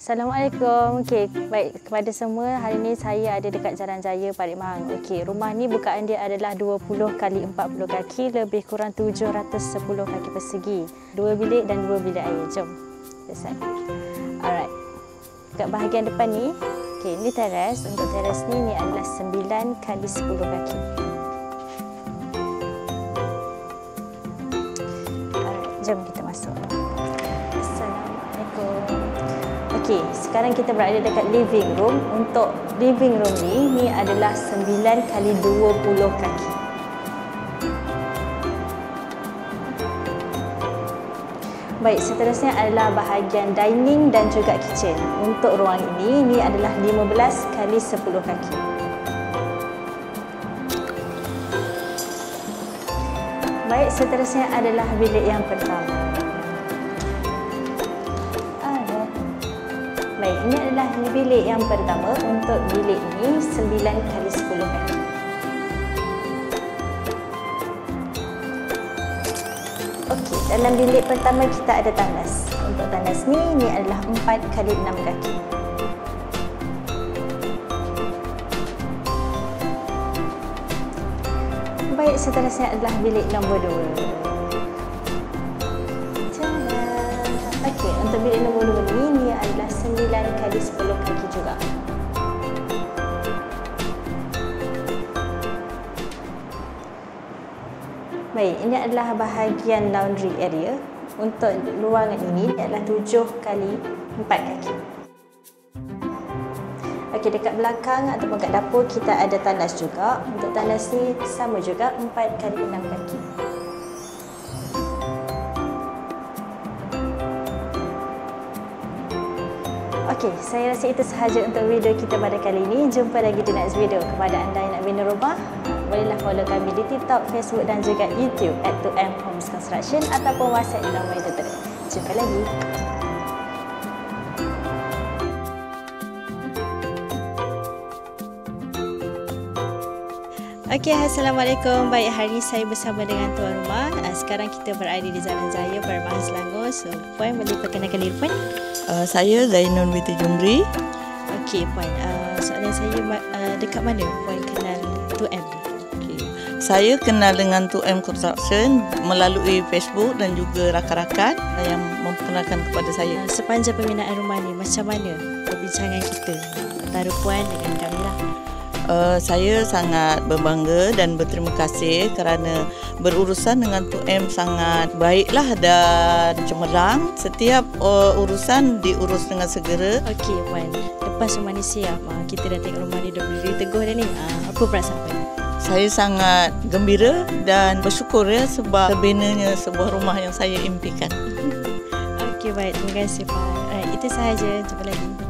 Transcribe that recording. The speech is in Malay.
Assalamualaikum. Okey, baik kepada semua. Hari ini saya ada dekat Jalan Jaya, Parit Mahang. Okey, rumah ni bukaan dia adalah 20 kali 40 kaki, lebih kurang 710 kaki persegi. 2 bilik dan 2 bilik air. Jom. Selesai. Alright. Dekat bahagian depan ni, okey, ni teras. Untuk teras ni adalah 9 kali 10 kaki. Alright, jom kita masuk. Assalamualaikum. Okey, sekarang kita berada dekat living room. Untuk living room ni adalah 9 kali 20 kaki. Baik, seterusnya adalah bahagian dining dan juga kitchen. Untuk ruang ini adalah 15 kali 10 kaki. Baik, seterusnya adalah bilik yang pertama. Baik, ini adalah bilik yang pertama. Untuk bilik ini 9 kali 10 kaki. Okey, dalam bilik pertama kita ada tandas. Untuk tandas ni adalah 4 kali 6 kaki. Baik, seterusnya adalah bilik nombor 2. Okey, untuk bilik nombor 2 ni adalah 9 kali 10 kaki juga. Baik, ini adalah bahagian laundry area. Untuk ruangan ini adalah 7 kali 4 kaki. Okey, dekat belakang ataupun kat dapur kita ada tandas juga. Untuk tandas ni sama juga 4 kali 6 kaki. Okey, saya rasa itu sahaja untuk video kita pada kali ini. Jumpa lagi di next video. Kepada anda yang nak bina rumah, bolehlah follow kami di TikTok, Facebook dan juga YouTube @2M Homes Construction ataupun WhatsApp di nombor yang tertera. Jumpa lagi. Okey, Assalamualaikum. Baik, hari ini saya bersama dengan tuan rumah. Sekarang kita berada di Jalan Jaya, Parit Mahang, Selangor. So, Puan boleh perkenalkan diri Puan? Saya Zainun Binti Jumri. Okey, Puan. Soalan saya, dekat mana Puan kenal 2M? Okay. Saya kenal dengan 2M Construction melalui Facebook dan juga rakan-rakan yang memperkenalkan kepada saya. Sepanjang pembinaan rumah ni, macam mana perbincangan kita antara Puan dengan kami lah? Saya sangat berbangga dan berterima kasih kerana berurusan dengan 2M sangat baiklah dan cemerlang. Setiap urusan diurus dengan segera. Okey, Puan. Lepas rumah ni siap, kita dah tengok rumah ni dah berdiri teguh dah ni. Apa perasaan Puan? Saya sangat gembira dan bersyukur ya sebab terbinanya sebuah rumah yang saya impikan. Okey, baik. Terima kasih, Puan. Itu sahaja. Jumpa lagi.